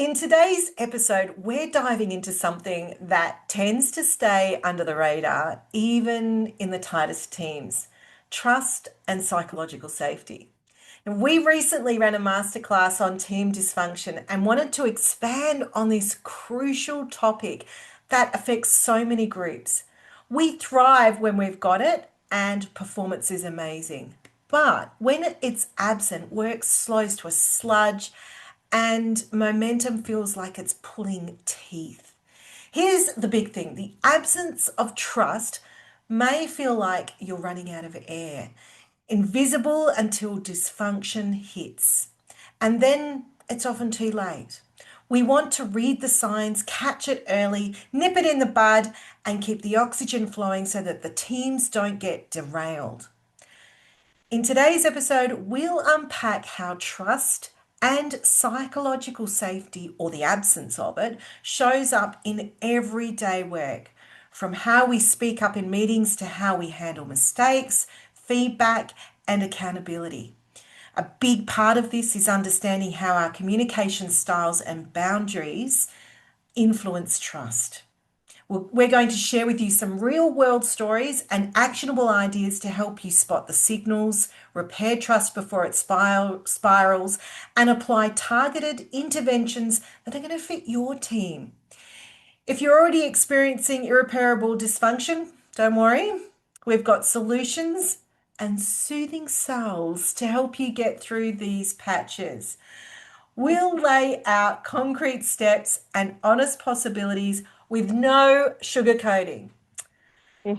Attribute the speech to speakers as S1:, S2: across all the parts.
S1: In today's episode, we're diving into something that tends to stay under the radar, even in the tightest teams: trust and psychological safety. And we recently ran a masterclass on team dysfunction and wanted to expand on this crucial topic that affects so many groups. We thrive when we've got it and performance is amazing. But when it's absent, work slows to a sludge and momentum feels like it's pulling teeth. Here's the big thing: the absence of trust may feel like you're running out of air, invisible until dysfunction hits. And then it's often too late. We want to read the signs, catch it early, nip it in the bud, and keep the oxygen flowing so that the teams don't get derailed. In today's episode, we'll unpack how trust and psychological safety, or the absence of it, shows up in everyday work. From how we speak up in meetings to how we handle mistakes, feedback, and accountability. A big part of this is understanding how our communication styles and boundaries influence trust. We're going to share with you some real world stories and actionable ideas to help you spot the signals, repair trust before it spirals, and apply targeted interventions that are going to fit your team. If you're already experiencing irreparable dysfunction, don't worry. We've got solutions and soothing salves to help you get through these patches. We'll lay out concrete steps and honest possibilities with no sugarcoating.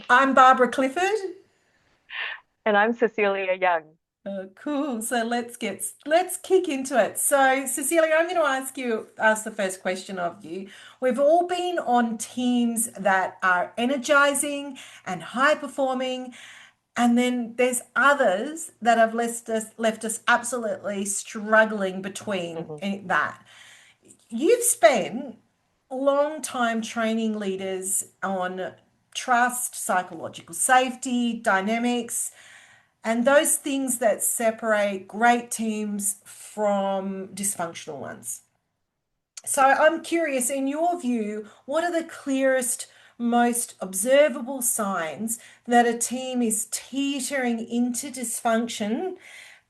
S1: I'm Barbara Clifford.
S2: And I'm Cecilia Young.
S1: Oh, cool. So let's kick into it. So, Cecilia, I'm going to ask the first question of you. We've all been on teams that are energizing and high performing, and then there's others that have left us absolutely struggling between
S2: Mhm.
S1: that. You've spent a long time training leaders on trust, psychological safety, dynamics, and those things that separate great teams from dysfunctional ones. So I'm curious, in your view, what are the clearest, most observable signs that a team is teetering into dysfunction?
S2: Mhm.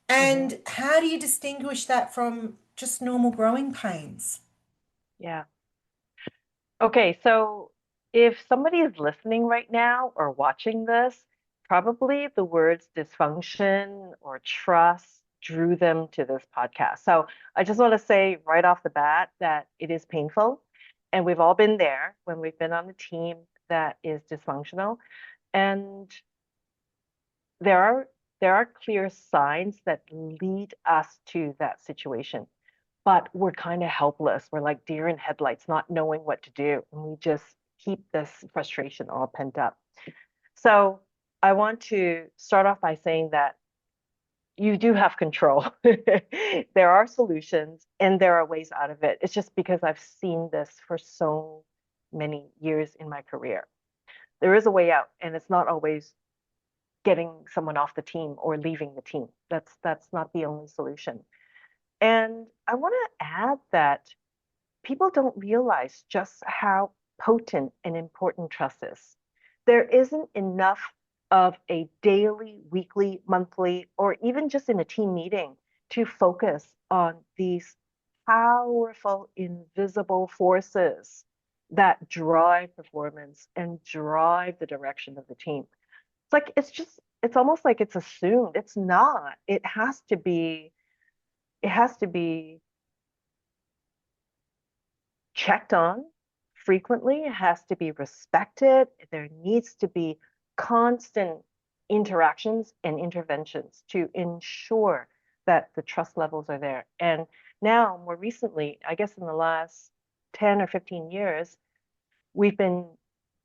S1: And how do you distinguish that from just normal growing pains?
S2: Yeah. Okay, so if somebody is listening right now or watching this, probably the words dysfunction or trust drew them to this podcast. So I just want to say right off the bat that it is painful, and we've all been there when we've been on a team that is dysfunctional. And there are there are clear signs that lead us to that situation, but we're kind of helpless. We're like deer in headlights, not knowing what to do, and we just keep this frustration all pent up. So I want to start off by saying that you do have control. There are solutions and there are ways out of it. It's just because I've seen this for so many years in my career. There is a way out, and it's not always getting someone off the team or leaving the team. That's not the only solution. And I want to add that people don't realize just how potent and important trust is. There isn't enough of a daily, weekly, monthly, or even just in a team meeting to focus on these powerful, invisible forces that drive performance and drive the direction of the team. It's almost like it's assumed. It's not. It has to be checked on frequently. It has to be respected. There needs to be constant interactions and interventions to ensure that the trust levels are there. And now, more recently, I guess in the last 10 or 15 years, we've been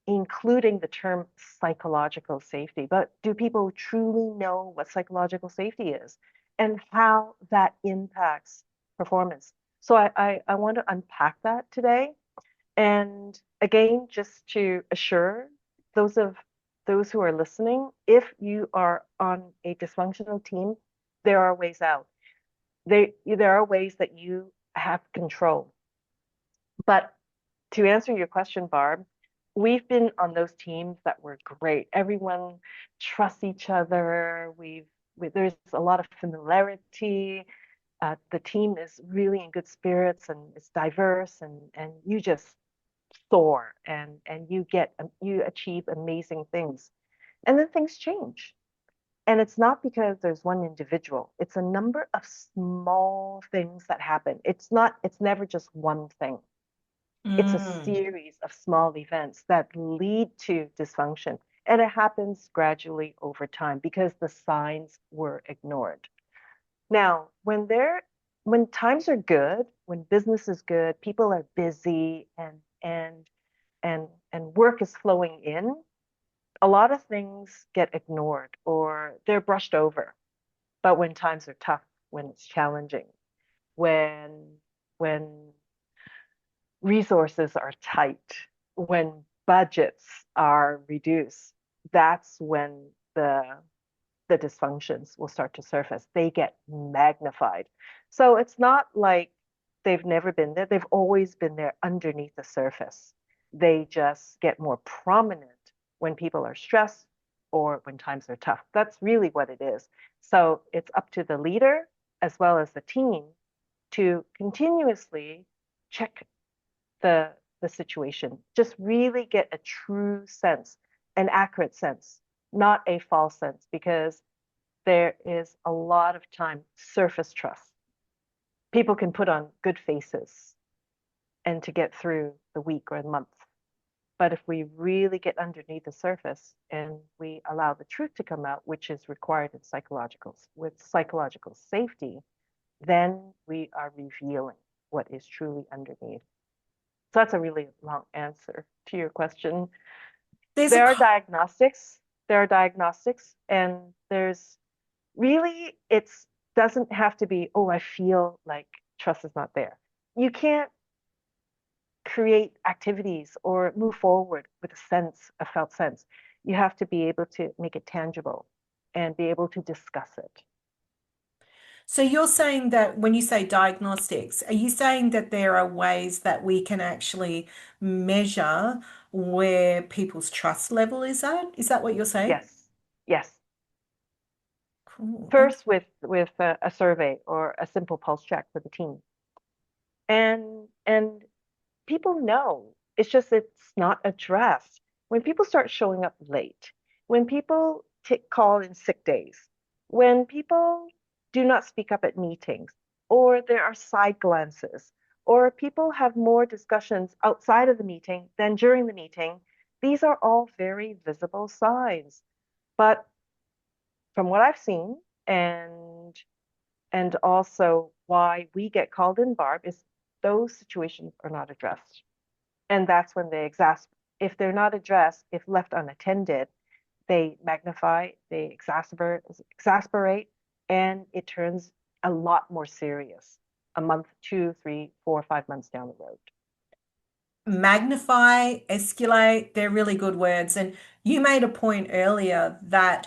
S2: including the term psychological safety. But do people truly know what psychological safety is and how that impacts performance? So I want to unpack that today. And again, just to assure those of those who are listening, if you are on a dysfunctional team, there are ways out. There are ways that you have control. But to answer your question, Barb, we've been on those teams that were great. Everyone trusts each other. There's a lot of familiarity. The team is really in good spirits and it's diverse, and you just soar and you achieve amazing things. And then things change. And it's not because there's one individual. It's a number of small things that happen. It's never just one thing. It's a
S1: Mm.
S2: series of small events that lead to dysfunction. And it happens gradually over time because the signs were ignored. Now, when times are good, when business is good, people are busy and work is flowing in, a lot of things get ignored or they're brushed over. But when times are tough, when it's challenging, when when resources are tight, when budgets are reduced, that's when the dysfunctions will start to surface. They get magnified. So it's not like they've never been there. They've always been there underneath the surface. They just get more prominent when people are stressed or when times are tough. That's really what it is. So it's up to the leader as well as the team to continuously check the the situation. Just really get a true sense, an accurate sense, not a false sense, because there is a lot of time surface trust. People can put on good faces and to get through the week or the month. But if we really get underneath the surface and we allow the truth to come out, which is required in psychological safety, then we are revealing what is truly underneath. So that's a really long answer to your question.
S1: There's a
S2: There are diagnostics. There are diagnostics, and there's really it's doesn't have to be, oh, I feel like trust is not there. You can't create activities or move forward with a sense, a felt sense. You have to be able to make it tangible and be able to discuss it.
S1: So you're saying that when you say diagnostics, are you saying that there are ways that we can actually measure where people's trust level is at? Is that what you're saying?
S2: Yes, yes.
S1: Cool.
S2: First with a survey or a simple pulse check for the team. And people know. It's just it's not addressed. When people start showing up late, when people call in sick days, when people do not speak up at meetings, or there are side glances, or people have more discussions outside of the meeting than during the meeting, these are all very visible signs. But from what I've seen, and and also why we get called in, Barb, is those situations are not addressed. And that's when they exasperate. If they're not addressed, if left unattended, they magnify, they exasperate, and it turns a lot more serious a month, 2, 3, 4, 5 months down the road.
S1: Magnify, escalate, they're really good words. And you made a point earlier that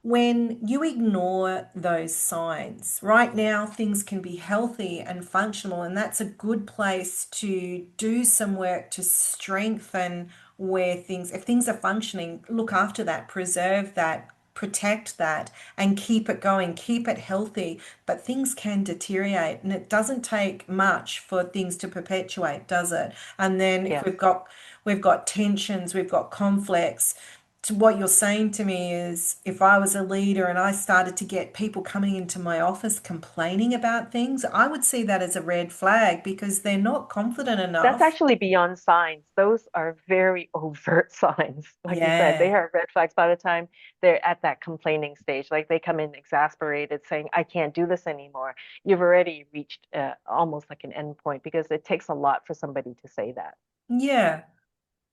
S1: when you ignore those signs, right now things can be healthy and functional, and that's a good place to do some work to strengthen where things, if things are functioning, look after that, preserve that, protect that, and keep it going, keep it healthy. But things can deteriorate, and it doesn't take much for things to perpetuate, does it? And then if
S2: Yes.
S1: we've got tensions, we've got conflicts, to what you're saying to me is if I was a leader and I started to get people coming into my office complaining about things, I would see that as a red flag because they're not confident
S2: That's
S1: enough.
S2: actually beyond signs. Those are very overt signs. Like you said, they
S1: Yeah.
S2: are red flags by the time they're at that complaining stage. Like they come in exasperated saying, I can't do this anymore. You've already reached almost like an end point because it takes a lot for somebody to say that,
S1: Yeah.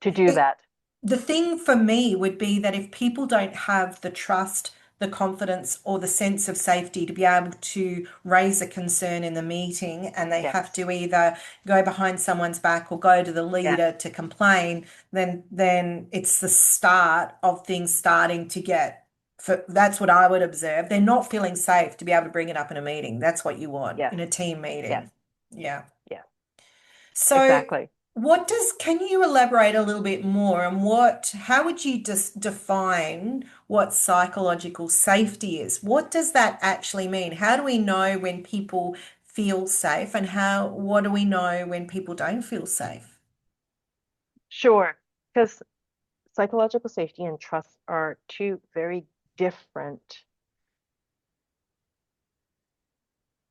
S2: to do
S1: It,
S2: that.
S1: the thing for me would be that if people don't have the trust, the confidence, or the sense of safety to be able to raise a concern in the meeting, and they have
S2: Yes,
S1: to either go behind someone's back or go to the
S2: yes,
S1: leader to complain, then it's the start of things starting to get. That's what I would observe. They're not feeling safe to be able to bring it up in a meeting. That's what you want
S2: yes,
S1: in a team
S2: yes,
S1: meeting. Yeah.
S2: yes.
S1: So,
S2: Exactly.
S1: can you elaborate a little bit more on how would you just define what psychological safety is? What does that actually mean? How do we know when people feel safe and what do we know when people don't feel safe?
S2: Sure. Because psychological safety and trust are two very different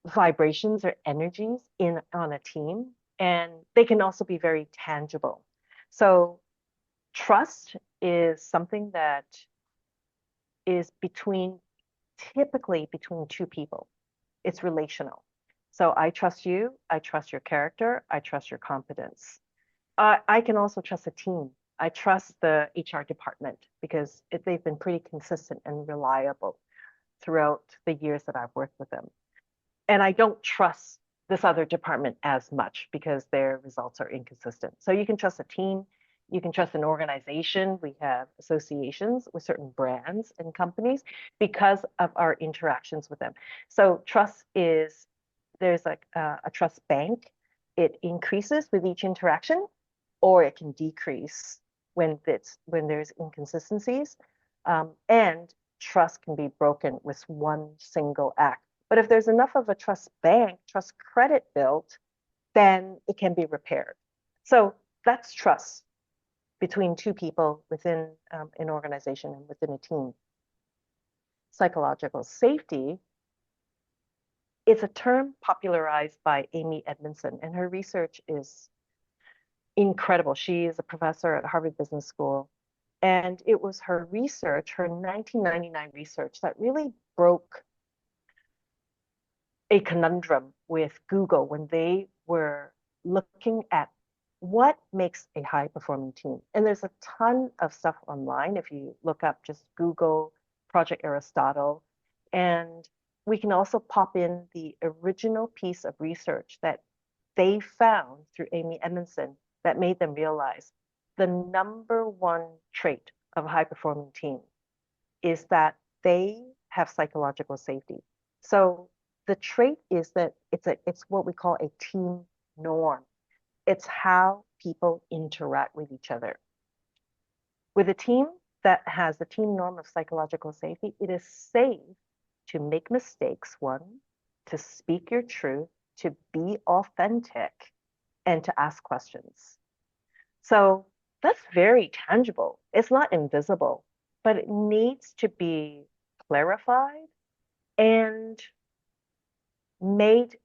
S2: vibrations or energies in on a team, and they can also be very tangible. So trust is something that is typically between two people. It's relational. So I trust you, I trust your character, I trust your competence. I can also trust a team. I trust the HR department because they've been pretty consistent and reliable throughout the years that I've worked with them. And I don't trust this other department as much because their results are inconsistent. So you can trust a team, you can trust an organization. We have associations with certain brands and companies because of our interactions with them. So trust is there's like a trust bank. It increases with each interaction, or it can decrease when there's inconsistencies. And trust can be broken with one single act. But if there's enough of a trust bank, trust credit built, then it can be repaired. So that's trust between two people within an organization and within a team. Psychological safety, it's a term popularized by Amy Edmondson, and her research is incredible. She is a professor at Harvard Business School. And it was her research, her 1999 research, that really broke a conundrum with Google when they were looking at what makes a high performing team. And there's a ton of stuff online if you look up just Google Project Aristotle. And we can also pop in the original piece of research that they found through Amy Edmondson that made them realize the number one trait of a high performing team is that they have psychological safety. So the trait is that it's what we call a team norm. It's how people interact with each other. With a team that has the team norm of psychological safety, it is safe to make mistakes, one, to speak your truth, to be authentic, and to ask questions. So that's very tangible. It's not invisible, but it needs to be clarified and made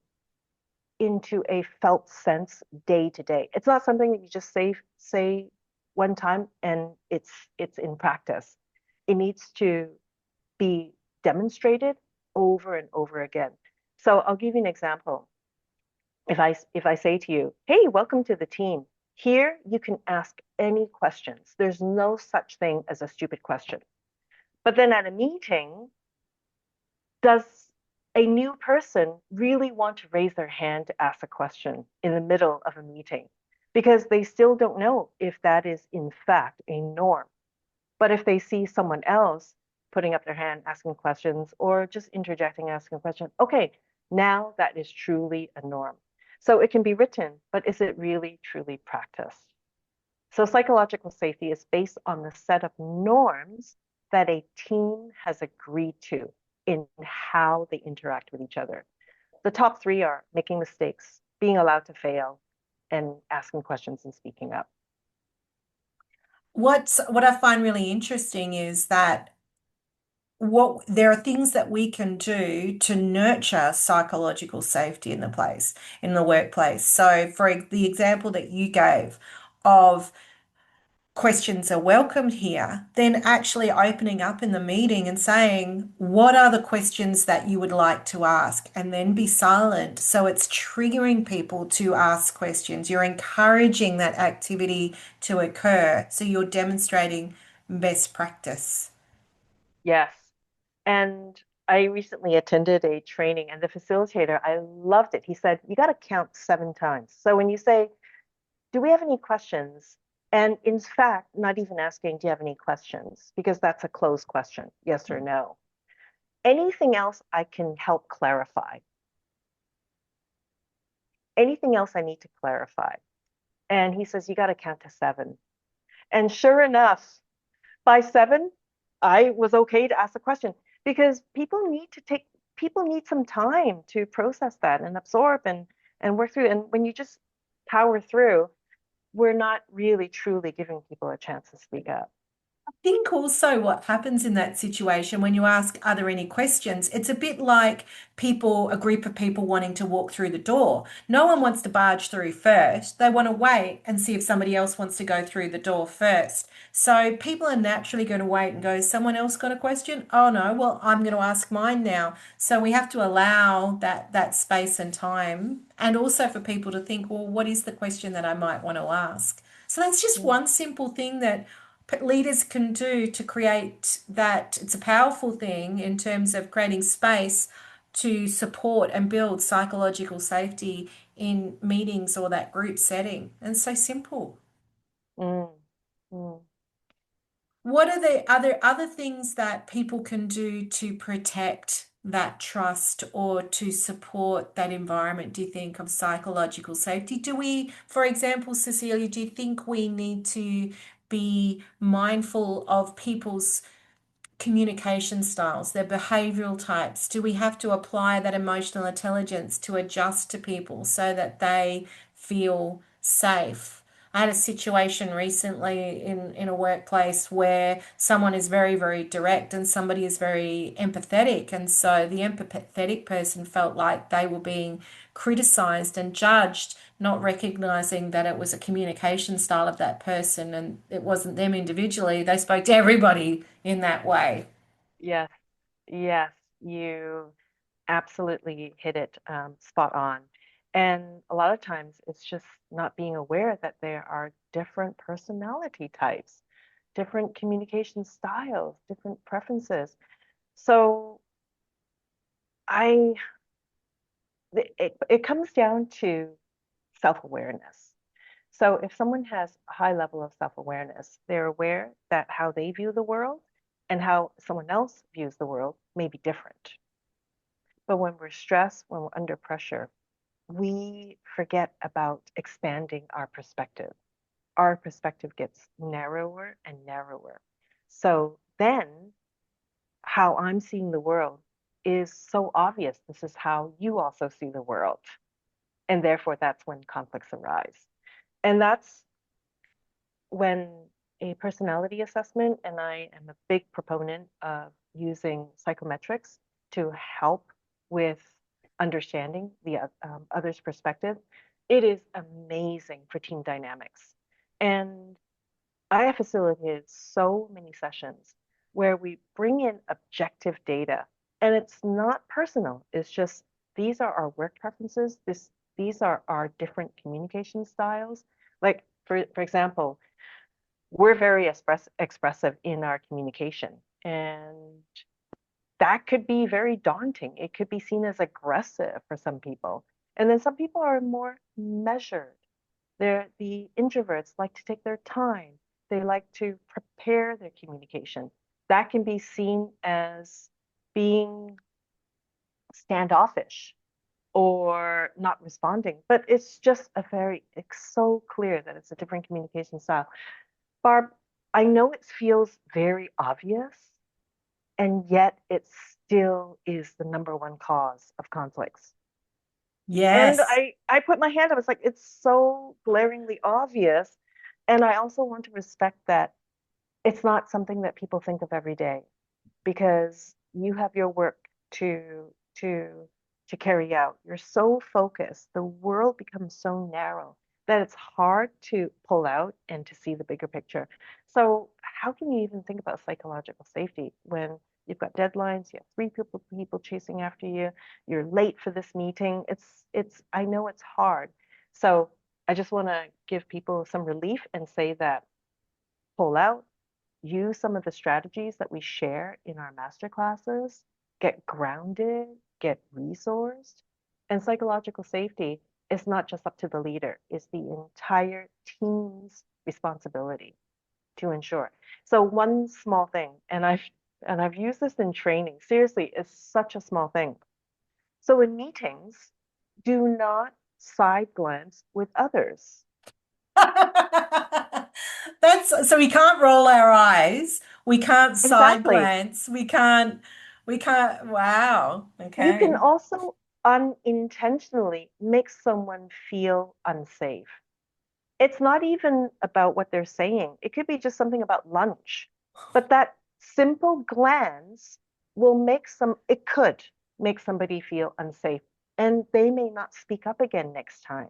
S2: into a felt sense day to day. It's not something that you just say one time and it's in practice. It needs to be demonstrated over and over again. So I'll give you an example. If I say to you, "Hey, welcome to the team. Here you can ask any questions. There's no such thing as a stupid question." But then at a meeting, does a new person really want to raise their hand to ask a question in the middle of a meeting? Because they still don't know if that is in fact a norm. But if they see someone else putting up their hand, asking questions, or just interjecting, asking a question, okay, now that is truly a norm. So it can be written, but is it really truly practiced? So psychological safety is based on the set of norms that a team has agreed to in how they interact with each other. The top three are making mistakes, being allowed to fail, and asking questions and speaking up.
S1: What I find really interesting is that what there are things that we can do to nurture psychological safety in the workplace. So for the example that you gave of questions are welcomed here, then actually opening up in the meeting and saying, what are the questions that you would like to ask? And then be silent. So it's triggering people to ask questions. You're encouraging that activity to occur. So you're demonstrating best practice.
S2: Yes. And I recently attended a training, and the facilitator, I loved it. He said, you got to count 7 times. So when you say, do we have any questions? And in fact, not even asking, do you have any questions? Because that's a closed question, yes or no. Anything else I can help clarify? Anything else I need to clarify? And he says, you got to count to seven. And sure enough, by seven, I was okay to ask the question because people need some time to process that and absorb and work through. And when you just power through, we're not really truly giving people a chance to speak up.
S1: Think also what happens in that situation when you ask, are there any questions? It's a bit like a group of people wanting to walk through the door. No one wants to barge through first. They want to wait and see if somebody else wants to go through the door first. So people are naturally going to wait and go, someone else got a question? Oh no, well, I'm going to ask mine now. So we have to allow that space and time, and also for people to think, well, what is the question that I might want to ask? So that's just
S2: Mm,
S1: one simple thing that leaders can do to create that. It's a powerful thing in terms of creating space to support and build psychological safety in meetings or that group setting. And so simple.
S2: mm, mm.
S1: What are the other things that people can do to protect that trust or to support that environment, do you think, of psychological safety? Do we, for example, Cecilia, do you think we need to be mindful of people's communication styles, their behavioral types? Do we have to apply that emotional intelligence to adjust to people so that they feel safe? I had a situation recently in a workplace where someone is very, very direct and somebody is very empathetic. And so the empathetic person felt like they were being criticized and judged, not recognizing that it was a communication style of that person and it wasn't them individually. They spoke to everybody in that way.
S2: Yes, yes, you absolutely hit it spot on. And a lot of times it's just not being aware that there are different personality types, different communication styles, different preferences. So I, it comes down to self-awareness. So if someone has a high level of self-awareness, they're aware that how they view the world and how someone else views the world may be different. But when we're stressed, when we're under pressure, we forget about expanding our perspective. Our perspective gets narrower and narrower. So then, how I'm seeing the world is so obvious. This is how you also see the world. And therefore, that's when conflicts arise. And that's when a personality assessment, and I am a big proponent of using psychometrics to help with understanding the other's perspective, it is amazing for team dynamics. And I have facilitated so many sessions where we bring in objective data, and it's not personal. It's just these are our work preferences. These are our different communication styles. Like for example, we're very expressive in our communication. And that could be very daunting. It could be seen as aggressive for some people. And then some people are more measured. The introverts like to take their time. They like to prepare their communication. That can be seen as being standoffish or not responding. But it's so clear that it's a different communication style. Barb, I know it feels very obvious, and yet it still is the number one cause of conflicts. And
S1: Yes.
S2: I put my hand up. It's like, it's so glaringly obvious. And I also want to respect that it's not something that people think of every day because you have your work to to carry out. You're so focused. The world becomes so narrow that it's hard to pull out and to see the bigger picture. So how can you even think about psychological safety when you've got deadlines, you have three people chasing after you, you're late for this meeting. It's I know it's hard. So I just want to give people some relief and say that pull out, use some of the strategies that we share in our master classes, get grounded, get resourced. And psychological safety is not just up to the leader, it's the entire team's responsibility to ensure. So one small thing, and I've used this in training. Seriously, it's such a small thing. So in meetings, do not side glance with others.
S1: That's so we can't roll our eyes, we can't side
S2: Exactly.
S1: glance, we can't, wow.
S2: You can
S1: Okay.
S2: also unintentionally make someone feel unsafe. It's not even about what they're saying. It could be just something about lunch. But that simple glance will it could make somebody feel unsafe, and they may not speak up again next time.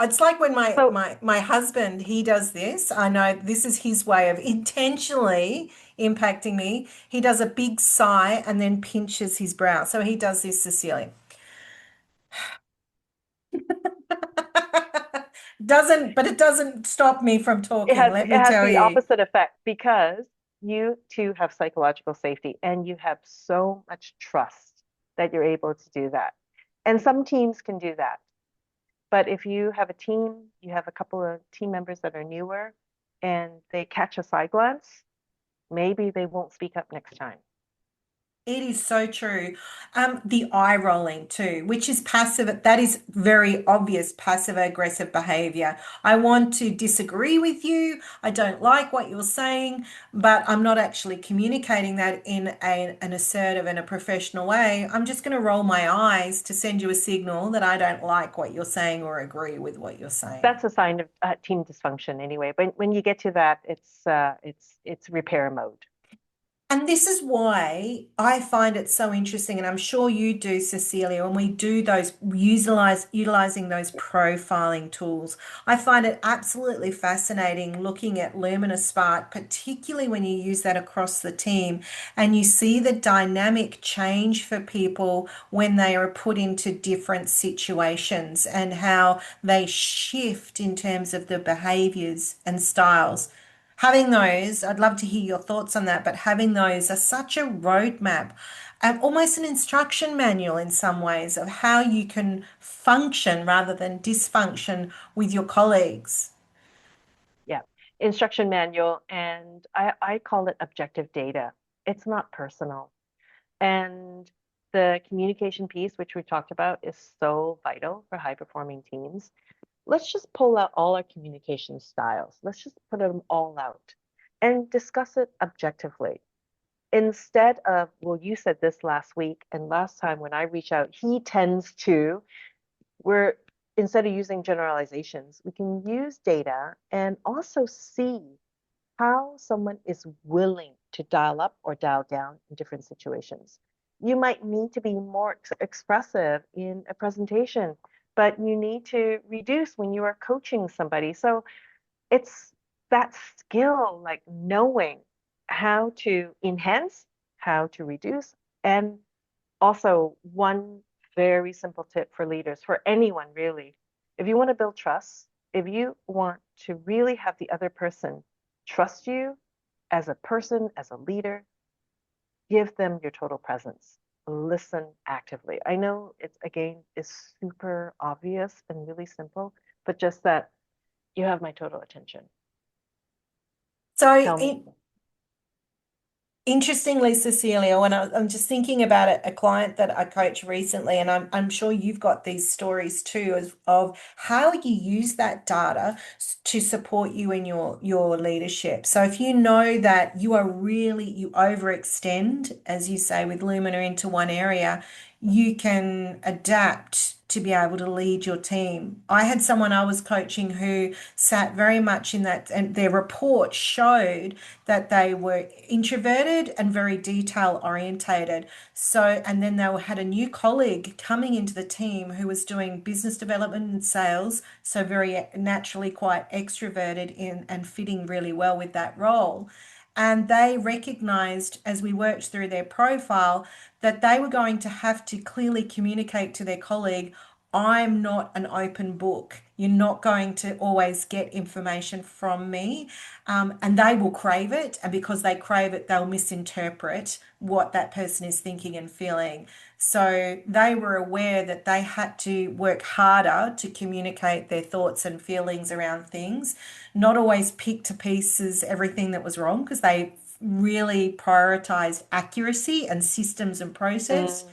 S1: It's like when
S2: So
S1: my husband, he does this. I know this is his way of intentionally impacting me. He does a big sigh and then pinches his brow. So he does this, Cecilia. Doesn't, but it doesn't stop me from talking, let
S2: it
S1: me
S2: has
S1: tell
S2: the
S1: you.
S2: opposite effect because you too have psychological safety and you have so much trust that you're able to do that. And some teams can do that. But if you have a team, you have a couple of team members that are newer and they catch a side glance, maybe they won't speak up next time.
S1: It is so true. The eye rolling too, which is passive, that is very obvious passive aggressive behavior. I want to disagree with you. I don't like what you're saying, but I'm not actually communicating that in an assertive and a professional way. I'm just going to roll my eyes to send you a signal that I don't like what you're saying or agree with what you're saying.
S2: That's a sign of team dysfunction anyway. But when you get to that, it's repair mode.
S1: And this is why I find it so interesting, and I'm sure you do, Cecilia, when we do those utilizing those profiling tools. I find it absolutely fascinating looking at Luminous Spark, particularly when you use that across the team and you see the dynamic change for people when they are put into different situations and how they shift in terms of the behaviors and styles. Having those, I'd love to hear your thoughts on that, but having those are such a roadmap, almost an instruction manual in some ways of how you can function rather than dysfunction with your colleagues.
S2: Yeah. Instruction manual, and I call it objective data. It's not personal. And the communication piece, which we talked about, is so vital for high performing teams. Let's just pull out all our communication styles. Let's just put them all out and discuss it objectively. Instead of, well, you said this last week, and last time when I reach out, he tends to, we're instead of using generalizations, we can use data and also see how someone is willing to dial up or dial down in different situations. You might need to be more expressive in a presentation, but you need to reduce when you are coaching somebody. So it's that skill, like knowing how to enhance, how to reduce, and also one very simple tip for leaders, for anyone really. If you want to build trust, if you want to really have the other person trust you as a person, as a leader, give them your total presence. Listen actively. I know it's again is super obvious and really simple, but just that you have my total attention.
S1: So,
S2: Tell me.
S1: interestingly, Cecilia, I'm just thinking about it, a client that I coached recently, and I'm sure you've got these stories too of how you use that data to support you in your leadership. So if you know that you overextend, as you say, with Lumina into one area, you can adapt to be able to lead your team. I had someone I was coaching who sat very much in that, and their report showed that they were introverted and very detail orientated. So, and then they had a new colleague coming into the team who was doing business development and sales, so very naturally quite extroverted in and fitting really well with that role. And they recognized as we worked through their profile that they were going to have to clearly communicate to their colleague, I'm not an open book. You're not going to always get information from me. And they will crave it. And because they crave it, they'll misinterpret what that person is thinking and feeling. So they were aware that they had to work harder to communicate their thoughts and feelings around things, not always pick to pieces everything that was wrong, because they really prioritized accuracy and systems and process.
S2: Mm.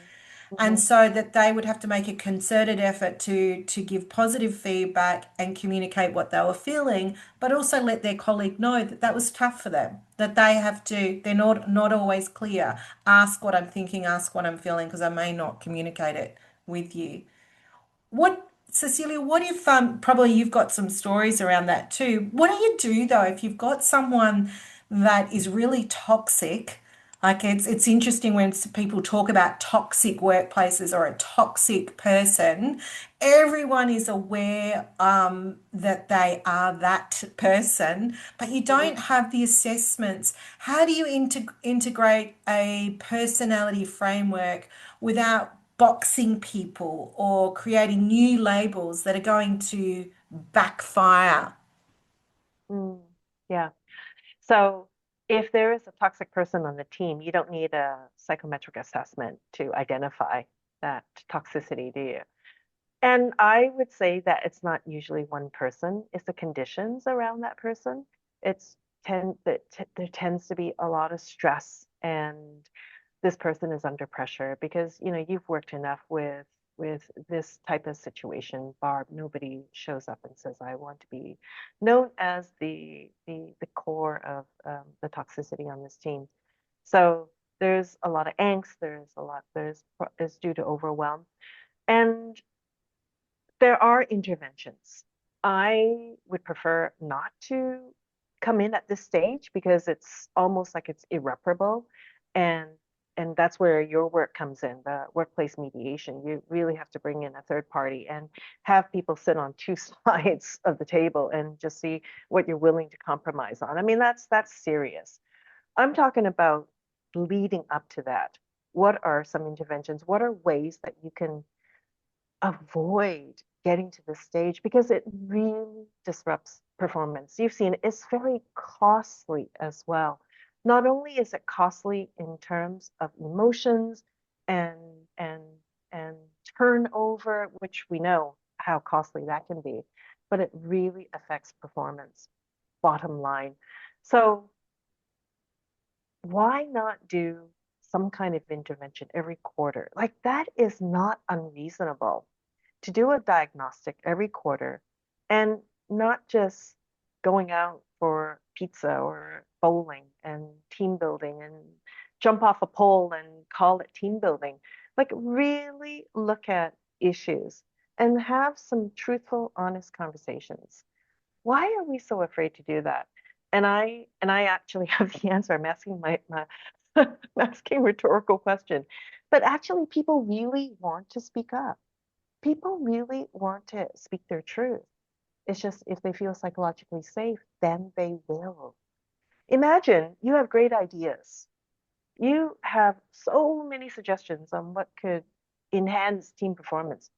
S1: And
S2: Hmm.
S1: so that they would have to make a concerted effort to give positive feedback and communicate what they were feeling, but also let their colleague know that that was tough for them, that they have to, they're not always clear. Ask what I'm thinking, ask what I'm feeling, because I may not communicate it with you. What, Cecilia, what if probably you've got some stories around that too. What do you do though if you've got someone that is really toxic? Like it's interesting when people talk about toxic workplaces or a toxic person. Everyone is aware that they are that person, but you don't
S2: Hmm.
S1: have the assessments. How do you integrate a personality framework without boxing people or creating new labels that are going to backfire?
S2: Mm. Yeah. So if there is a toxic person on the team, you don't need a psychometric assessment to identify that toxicity, do you? And I would say that it's not usually one person, it's the conditions around that person. It's there tends to be a lot of stress, and this person is under pressure because you've worked enough with this type of situation, Barb. Nobody shows up and says, I want to be known as the core of the toxicity on this team. So there's a lot of angst, there's is due to overwhelm. And there are interventions. I would prefer not to come in at this stage because it's almost like it's irreparable. And and that's where your work comes in, the workplace mediation. You really have to bring in a third party and have people sit on two sides of the table and just see what you're willing to compromise on. I mean, that's serious. I'm talking about leading up to that. What are some interventions? What are ways that you can avoid getting to this stage because it really disrupts performance. You've seen it's very costly as well. Not only is it costly in terms of emotions and and and turnover, which we know how costly that can be, but it really affects performance, bottom line. So why not do some kind of intervention every quarter? Like that is not unreasonable to do a diagnostic every quarter and not just going out for pizza or bowling and team building and jump off a pole and call it team building. Like, really look at issues and have some truthful, honest conversations. Why are we so afraid to do that? And I actually have the answer. I'm asking my I'm asking rhetorical question. But actually people really want to speak up. People really want to speak their truth. It's just if they feel psychologically safe, then they will. Imagine you have great ideas. You have so many suggestions on what could enhance team performance,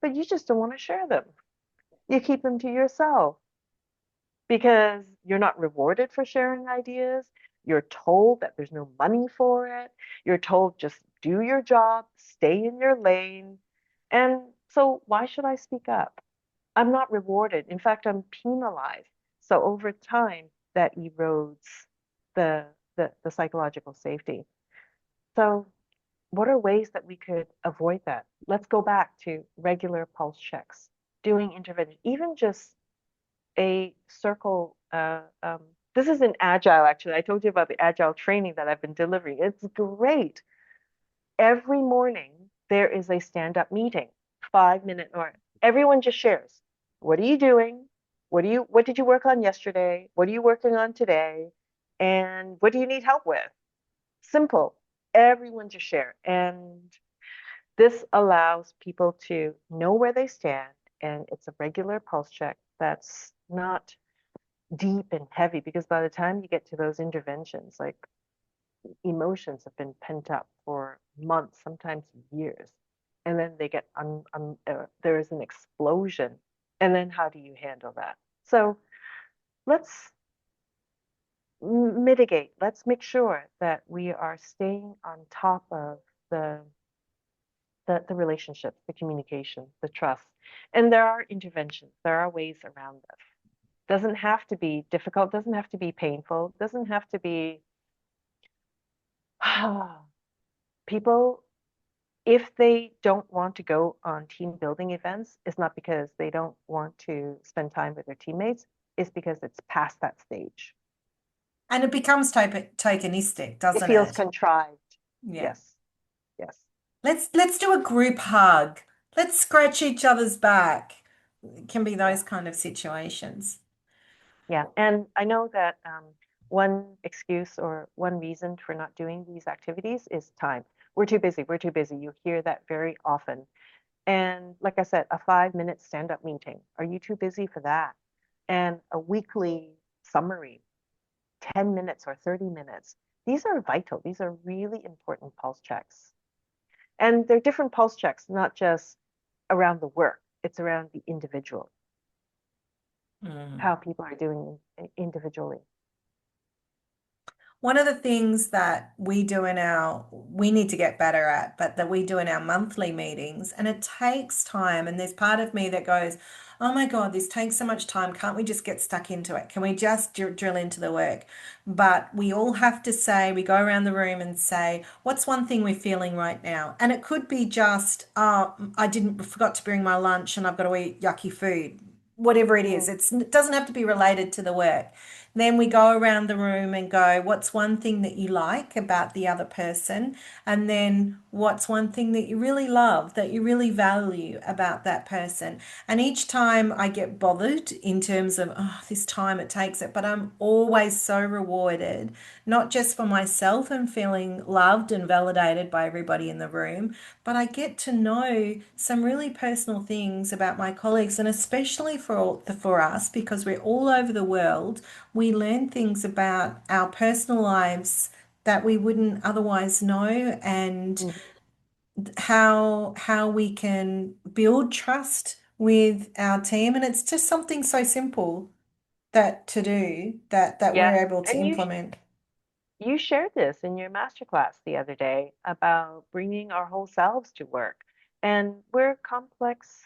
S2: but you just don't want to share them. You keep them to yourself because you're not rewarded for sharing ideas. You're told that there's no money for it. You're told just do your job, stay in your lane. And so, why should I speak up? I'm not rewarded. In fact, I'm penalized. So over time, that erodes the, the psychological safety. So what are ways that we could avoid that? Let's go back to regular pulse checks, doing intervention, even just a circle. This is an agile, actually. I told you about the agile training that I've been delivering. It's great. Every morning there is a stand-up meeting, 5 minute or everyone just shares. What are you doing? What did you work on yesterday? What are you working on today? And what do you need help with? Simple. Everyone just share. And this allows people to know where they stand. And it's a regular pulse check that's not deep and heavy because by the time you get to those interventions, like emotions have been pent up for months, sometimes years, and then they get there is an explosion, and then how do you handle that? So let's mitigate. Let's make sure that we are staying on top of the the relationships, the communication, the trust, and there are interventions. There are ways around this. Doesn't have to be difficult. Doesn't have to be painful. Doesn't have to be people If they don't want to go on team building events, it's not because they don't want to spend time with their teammates, it's because it's past that stage.
S1: And it becomes tokenistic,
S2: It
S1: doesn't
S2: feels
S1: it?
S2: contrived.
S1: Yeah.
S2: Yes, yes.
S1: Let's do a group hug. Let's scratch each other's back. It can be
S2: Yeah.
S1: those kind of situations.
S2: Yeah. And I know that one excuse or one reason for not doing these activities is time. We're too busy. We're too busy. You hear that very often. And like I said, a 5 minute stand-up meeting. Are you too busy for that? And a weekly summary, 10 minutes or 30 minutes. These are vital. These are really important pulse checks. And they're different pulse checks, not just around the work. It's around the individual,
S1: Mm.
S2: how people are doing individually.
S1: One of the things that we need to get better at, but that we do in our monthly meetings, and it takes time. And there's part of me that goes, oh my God, this takes so much time. Can't we just get stuck into it? Can we just drill into the work? But we all have to say, we go around the room and say, what's one thing we're feeling right now? And it could be just, oh, forgot to bring my lunch and I've got to eat yucky food. Whatever it is,
S2: Mm,
S1: it doesn't have to be related to the work. Then we go around the room and go, what's one thing that you like about the other person? And then what's one thing that you really love, that you really value about that person? And each time I get bothered in terms of, oh, this time it takes it, but I'm always so rewarded, not just for myself and feeling loved and validated by everybody in the room, but I get to know some really personal things about my colleagues, and especially for us because we're all over the world, we learn things about our personal lives that we wouldn't otherwise know, and
S2: mhm.
S1: how we can build trust with our team. And it's just something so simple that to do that we're
S2: Yeah.
S1: able to
S2: And
S1: implement.
S2: you shared this in your masterclass the other day about bringing our whole selves to work. And we're complex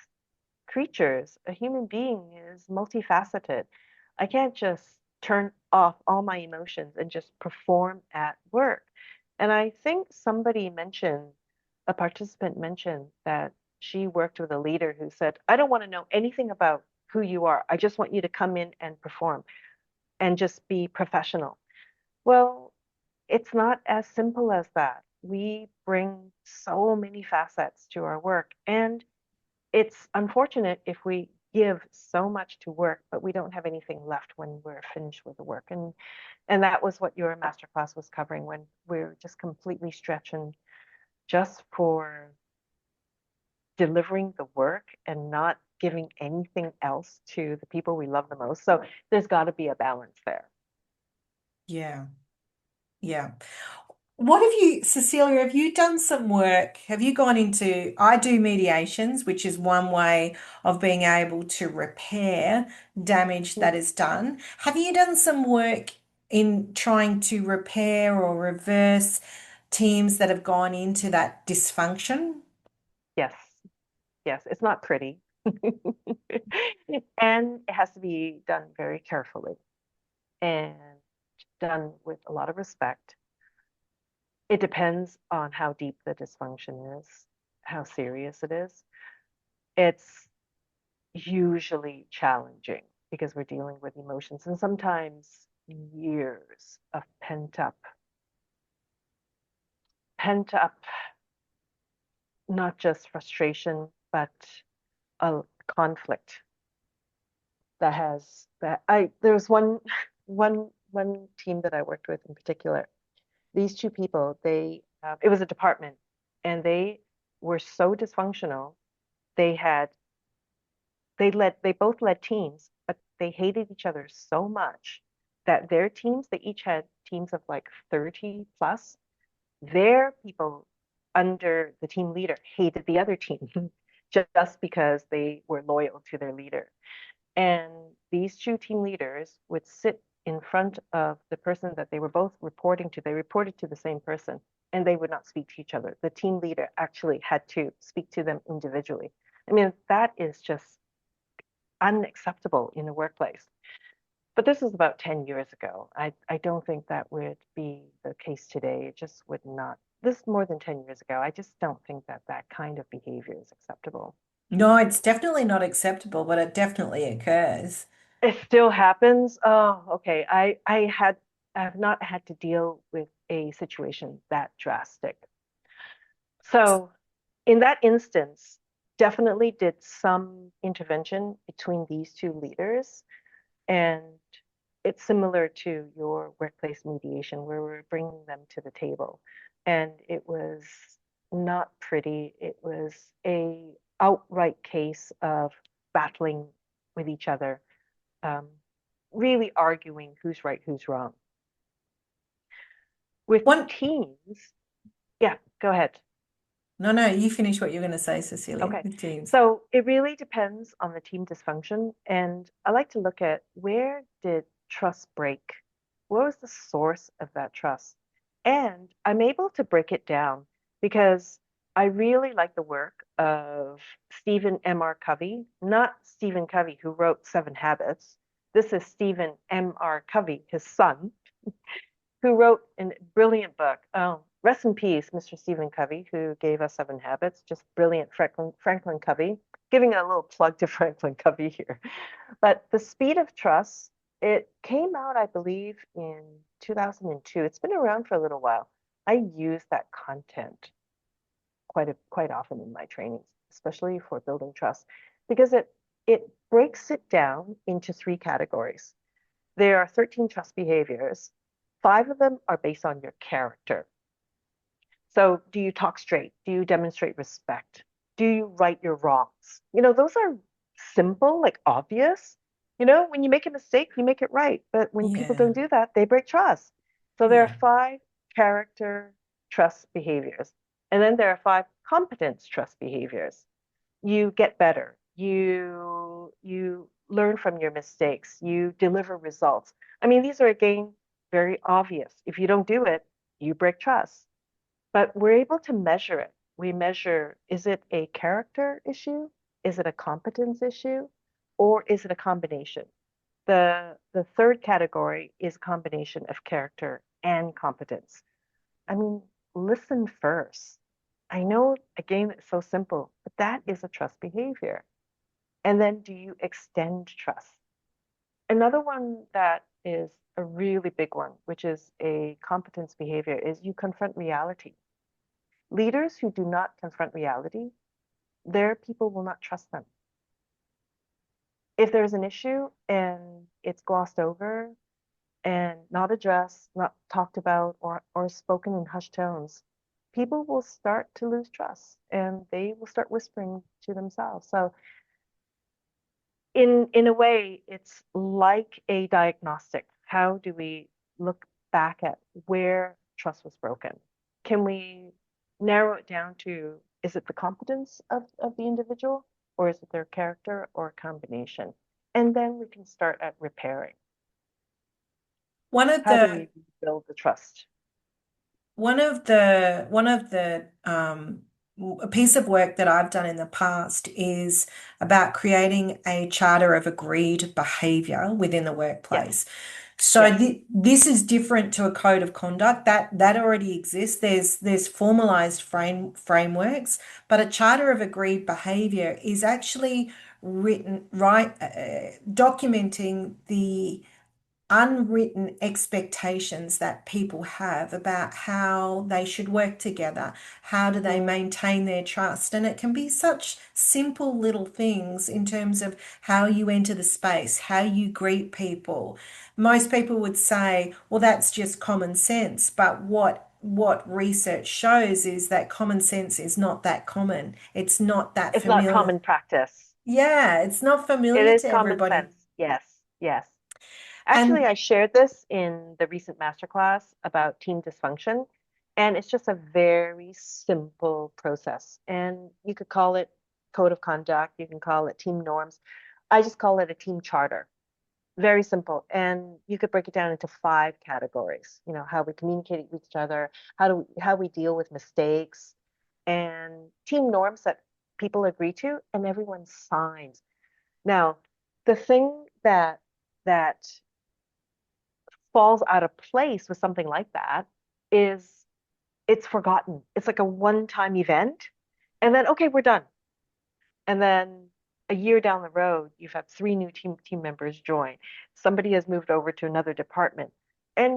S2: creatures. A human being is multifaceted. I can't just turn off all my emotions and just perform at work. And I think a participant mentioned that she worked with a leader who said, I don't want to know anything about who you are. I just want you to come in and perform and just be professional. Well, it's not as simple as that. We bring so many facets to our work, and it's unfortunate if we give so much to work, but we don't have anything left when we're finished with the work. And that was what your masterclass was covering when we're just completely stretching just for delivering the work and not giving anything else to the people we love the most. So there's got to be a balance there.
S1: Yeah, yeah. What have you, Cecilia, have you done some work? Have you gone into, I do mediations, which is one way of being able to repair damage that is done. Have you done some work in trying to repair or reverse teams that have gone into that dysfunction?
S2: Yes, yes, it's not pretty. And it has to be done very carefully and done with a lot of respect. It depends on how deep the dysfunction is, how serious it is. It's usually challenging because we're dealing with emotions and sometimes years of pent up, not just frustration, but a conflict that has that I there's one team that I worked with in particular. These two people, it was a department, and they were so dysfunctional. They had they both led teams, but they hated each other so much that their teams, they each had teams of like 30 plus. Their people under the team leader hated the other team just because they were loyal to their leader. And these two team leaders would sit in front of the person that they were both reporting to. They reported to the same person, and they would not speak to each other. The team leader actually had to speak to them individually. I mean, that is just unacceptable in the workplace. But this was about 10 years ago. I don't think that would be the case today. It just would not this more than 10 years ago. I just don't think that that kind of behavior is acceptable.
S1: No, it's definitely not acceptable, but it definitely occurs.
S2: It still happens. Oh, okay. I have not had to deal with a situation that drastic. So in that instance, definitely did some intervention between these two leaders. And it's similar to your workplace mediation where we're bringing them to the table. And it was not pretty. It was a outright case of battling with each other, um, really arguing who's right, who's wrong. With
S1: One,
S2: teams, yeah, go ahead.
S1: no, no, you finish what you're going to say, Cecilia,
S2: Okay.
S1: with teams.
S2: So it really depends on the team dysfunction. And I like to look at where did trust break? What was the source of that trust? And I'm able to break it down because I really like the work of Stephen M.R. Covey, not Stephen Covey, who wrote Seven Habits. This is Stephen M.R. Covey, his son, who wrote a brilliant book. Oh, rest in peace, Mr. Stephen Covey, who gave us Seven Habits. Just brilliant, Franklin Covey. Giving a little plug to Franklin Covey here. But The Speed of Trust, it came out, I believe, in 2002. It's been around for a little while. I use that content quite often in my trainings, especially for building trust, because it breaks it down into three categories. There are 13 trust behaviors. Five of them are based on your character. So, do you talk straight? Do you demonstrate respect? Do you right your wrongs? Those are simple, like obvious. When you make a mistake, you make it right. But when people
S1: Yeah,
S2: don't do that, they break trust. So, there are
S1: yeah.
S2: five character trust behaviors. And then there are five competence trust behaviors. You get better. You learn from your mistakes. You deliver results. I mean, these are again very obvious. If you don't do it, you break trust. But we're able to measure it. We measure, is it a character issue? Is it a competence issue? Or is it a combination? The third category is a combination of character and competence. I mean, listen first. I know, again, it's so simple, but that is a trust behavior. And then do you extend trust? Another one that is a really big one, which is a competence behavior, is you confront reality. Leaders who do not confront reality, their people will not trust them. If there's an issue and it's glossed over and not addressed, not talked about, or spoken in hushed tones, people will start to lose trust and they will start whispering to themselves. So in a way, it's like a diagnostic. How do we look back at where trust was broken? Can we narrow it down to, is it the competence of the individual, or is it their character, or a combination? And then we can start at repairing.
S1: One of
S2: How do
S1: the
S2: we rebuild the trust?
S1: one of the a piece of work that I've done in the past is about creating a charter of agreed behavior within the
S2: Yes,
S1: workplace. So
S2: yes,
S1: this is different to a code of conduct that already exists. There's formalized frameworks, but a charter of agreed behavior is actually written right, documenting the unwritten expectations that people have about how they should work together, how do they
S2: mm,
S1: maintain their trust. And it can be such simple little things in terms of how you enter the space, how you greet people. Most people would say, well, that's just common sense. But what research shows is that common sense is not that common. It's not that
S2: it's not
S1: familiar.
S2: common practice.
S1: Yeah, it's not
S2: It
S1: familiar
S2: is
S1: to
S2: common
S1: everybody.
S2: sense. Yes, yes. Actually,
S1: And
S2: I shared this in the recent masterclass about team dysfunction, and it's just a very simple process. And you could call it code of conduct, you can call it team norms. I just call it a team charter. Very simple. And you could break it down into five categories. How we communicate with each other, how we deal with mistakes, and team norms that people agree to and everyone signs. Now, the thing that falls out of place with something like that is it's forgotten. It's like a one-time event. And then, okay, we're done. And then a year down the road, you've had three new team members join. Somebody has moved over to another department, and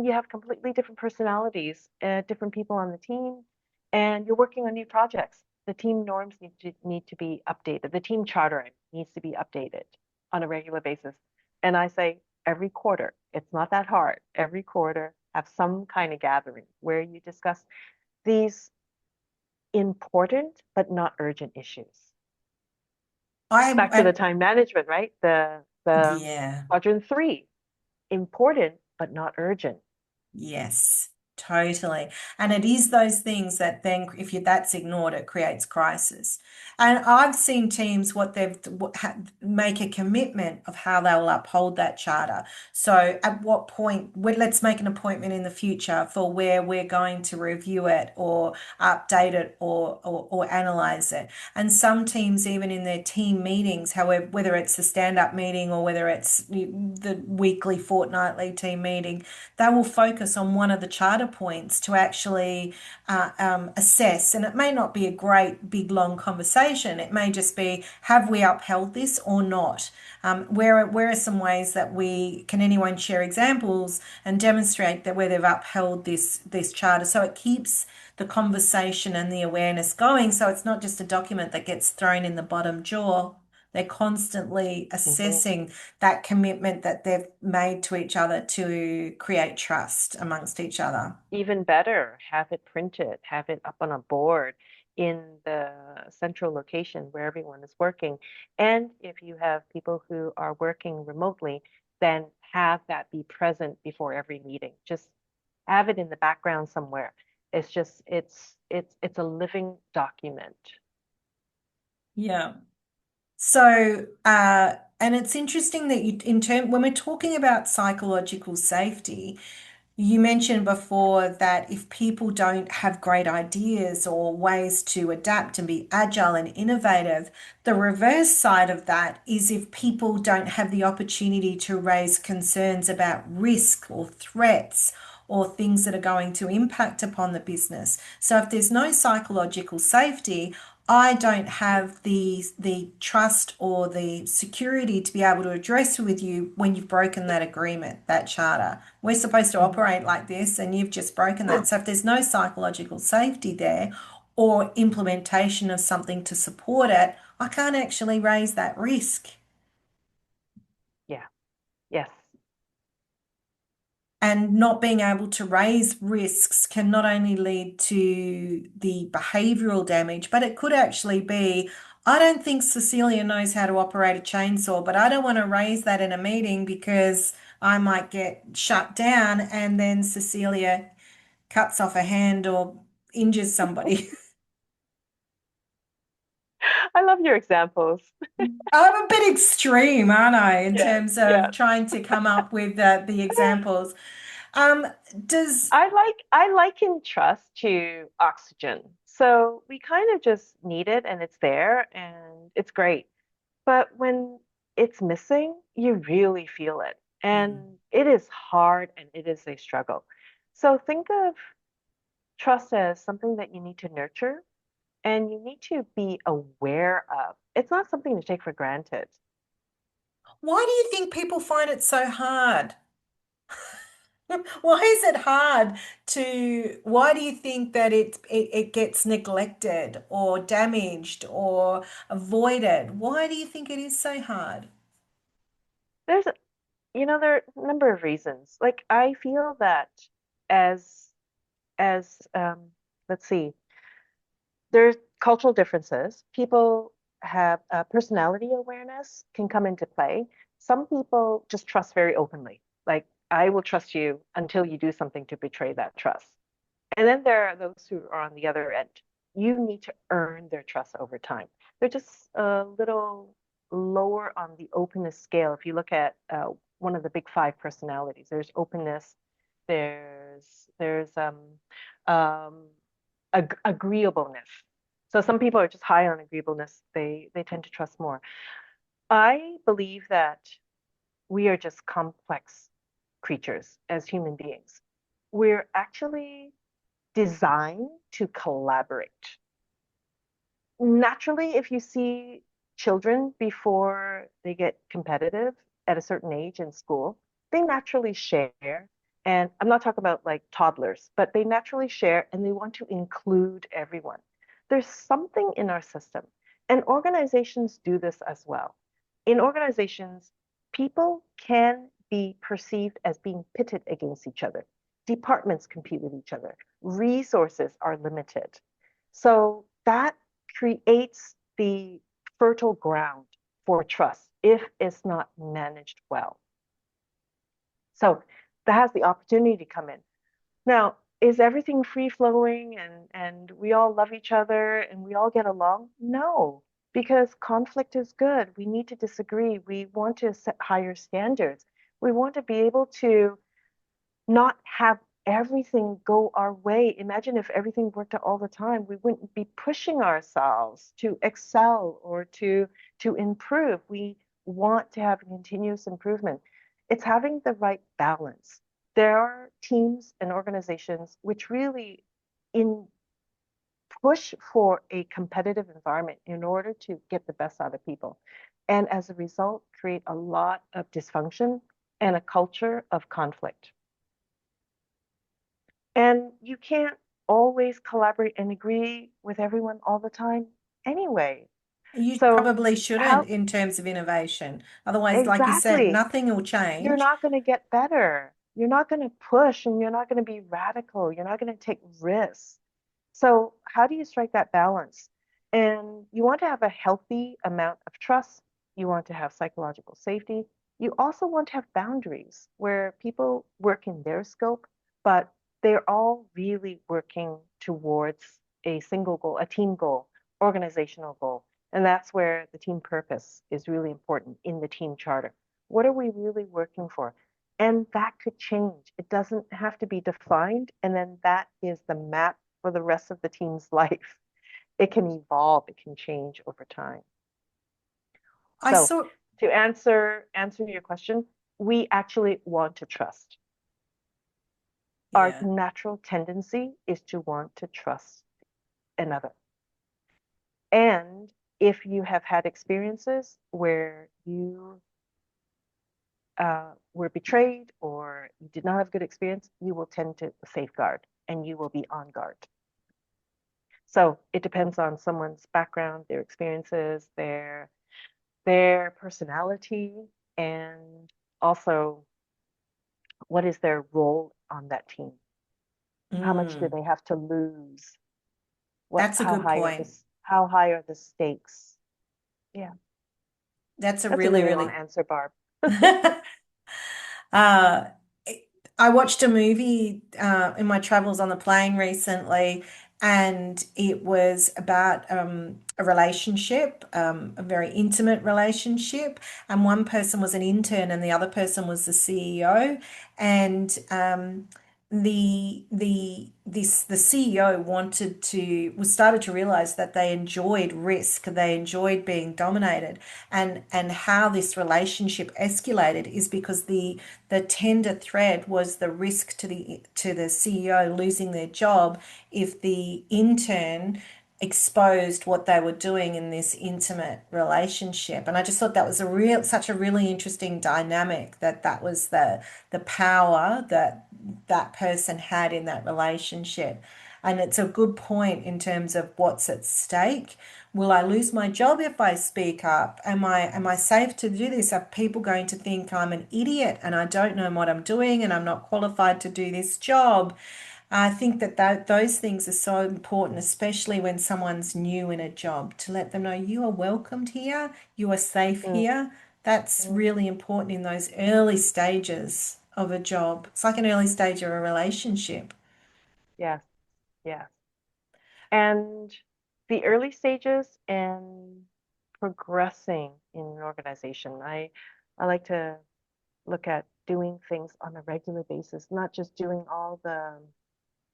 S2: you have completely different personalities, different people on the team, and you're working on new projects. The team norms need to be updated. The team charter needs to be updated on a regular basis. And I say every quarter, it's not that hard. Every quarter, have some kind of gathering where you discuss these important but not urgent issues.
S1: I
S2: Back to the time management, right? The
S1: yeah.
S2: quadrant three, important but not urgent.
S1: Yes, totally. And it is those things that then, if you that's ignored, it creates crisis. And I've seen teams what make a commitment of how they'll uphold that charter. So at what point, let's make an appointment in the future for where we're going to review it or update it or analyze it. And some teams, even in their team meetings, however, whether it's the stand-up meeting or whether it's the weekly, fortnightly team meeting, they will focus on one of the charter points to actually assess. And it may not be a great big long conversation. It may just be, have we upheld this or not? Where are some ways that can anyone share examples and demonstrate that where they've upheld this charter? So it keeps the conversation and the awareness going. So it's not just a document that gets thrown in the bottom drawer. They're constantly
S2: Mhm.
S1: assessing that commitment that they've made to each other to create trust amongst each other.
S2: Even better, have it printed, have it up on a board in the central location where everyone is working. And if you have people who are working remotely, then have that be present before every meeting. Just have it in the background somewhere. It's a living document.
S1: Yeah. So, and it's interesting that when we're talking about psychological safety, you mentioned before that if people don't have great ideas or ways to adapt and be agile and innovative, the reverse side of that is if people don't have the opportunity to raise concerns about risk or threats or things that are going to impact upon the business. So if there's no psychological safety, I don't have the trust or the security to be able to address with you when you've broken that agreement, that charter. We're supposed to
S2: Mhm.
S1: operate like this, and you've just broken that. So if there's no psychological safety there or implementation of something to support it, I can't actually raise that risk.
S2: Yeah. Yes.
S1: And not being able to raise risks can not only lead to the behavioral damage, but it could actually be, I don't think Cecilia knows how to operate a chainsaw, but I don't want to raise that in a meeting because I might get shut down and then Cecilia cuts off a hand or injures somebody.
S2: I love your examples.
S1: I'm a bit extreme, aren't I, in
S2: Yes,
S1: terms of
S2: yes.
S1: trying to come up with the examples. Um, does
S2: I liken trust to oxygen. So we kind of just need it and it's there and it's great. But when it's missing, you really feel it. And it is hard and it is a struggle. So think of trust as something that you need to nurture and you need to be aware of. It's not something to take for granted.
S1: why do you think people find it so hard? Why is it hard why do you think that it gets neglected or damaged or avoided? Why do you think it is so hard?
S2: There's, there are a number of reasons. Like I feel that as as let's see, there's cultural differences. People have personality awareness can come into play. Some people just trust very openly. Like I will trust you until you do something to betray that trust. And then there are those who are on the other end. You need to earn their trust over time. They're just a little lower on the openness scale. If you look at one of the big five personalities, there's openness, there's um, agreeableness. So some people are just high on agreeableness. They tend to trust more. I believe that we are just complex creatures as human beings. We're actually designed to collaborate. Naturally, if you see children before they get competitive at a certain age in school, they naturally share. And I'm not talking about like toddlers, but they naturally share and they want to include everyone. There's something in our system, and organizations do this as well. In organizations, people can be perceived as being pitted against each other. Departments compete with each other. Resources are limited. So that creates the fertile ground for trust if it's not managed well. So that has the opportunity to come in. Now, is everything free flowing and we all love each other and we all get along? No, because conflict is good. We need to disagree. We want to set higher standards. We want to be able to not have everything go our way. Imagine if everything worked out all the time, we wouldn't be pushing ourselves to excel or to improve. We want to have continuous improvement. It's having the right balance. There are teams and organizations which really in push for a competitive environment in order to get the best out of people. And as a result, create a lot of dysfunction and a culture of conflict. And you can't always collaborate and agree with everyone all the time anyway.
S1: You
S2: So,
S1: probably shouldn't
S2: how
S1: in terms of innovation. Otherwise, like you said,
S2: exactly?
S1: nothing will
S2: You're
S1: change.
S2: not going to get better. You're not going to push and you're not going to be radical. You're not going to take risks. So, how do you strike that balance? And you want to have a healthy amount of trust. You want to have psychological safety. You also want to have boundaries where people work in their scope, but they're all really working towards a single goal, a team goal, organizational goal. And that's where the team purpose is really important in the team charter. What are we really working for? And that could change. It doesn't have to be defined. And then that is the map for the rest of the team's life. It can evolve, it can change over time.
S1: I
S2: So
S1: saw,
S2: to answer your question, we actually want to trust. Our
S1: yeah.
S2: natural tendency is to want to trust another. And if you have had experiences where you were betrayed or you did not have good experience, you will tend to safeguard and you will be on guard. So it depends on someone's background, their experiences, their personality, and also what is their role on that team? How much do
S1: Mm,
S2: they have to lose? What
S1: that's a good point.
S2: how high are the stakes? Yeah,
S1: That's a
S2: that's a
S1: really,
S2: really long
S1: really
S2: answer, Barb.
S1: Uh, I watched a movie in my travels on the plane recently, and it was about a relationship, a very intimate relationship. And one person was an intern, and the other person was the CEO. And the CEO wanted to was started to realize that they enjoyed risk, they enjoyed being dominated, and how this relationship escalated is because the tender thread was the risk to the CEO losing their job if the intern exposed what they were doing in this intimate relationship. And I just thought that was a real such a really interesting dynamic, that was the power that that person had in that relationship. And it's a good point in terms of what's at stake. Will I lose my job if I speak up? Am I safe to do this? Are people going to think I'm an idiot and I don't know what I'm doing and I'm not qualified to do this job? I think that those things are so important, especially when someone's new in a job, to let them know you are welcomed here, you are safe
S2: Mm,
S1: here. That's
S2: mm.
S1: really important in those early stages of a job. It's like an early stage of a relationship.
S2: Yes, yes. And the early stages and progressing in an organization, I like to look at doing things on a regular basis, not just doing all the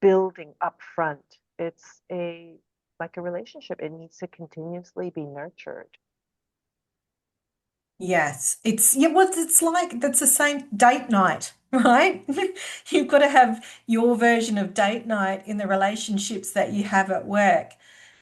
S2: building up front. It's a like a relationship. It needs to continuously be nurtured.
S1: Yes, it's yeah, well, it's like that's the same date night. right? You've got to have your version of date night in the relationships that you have at work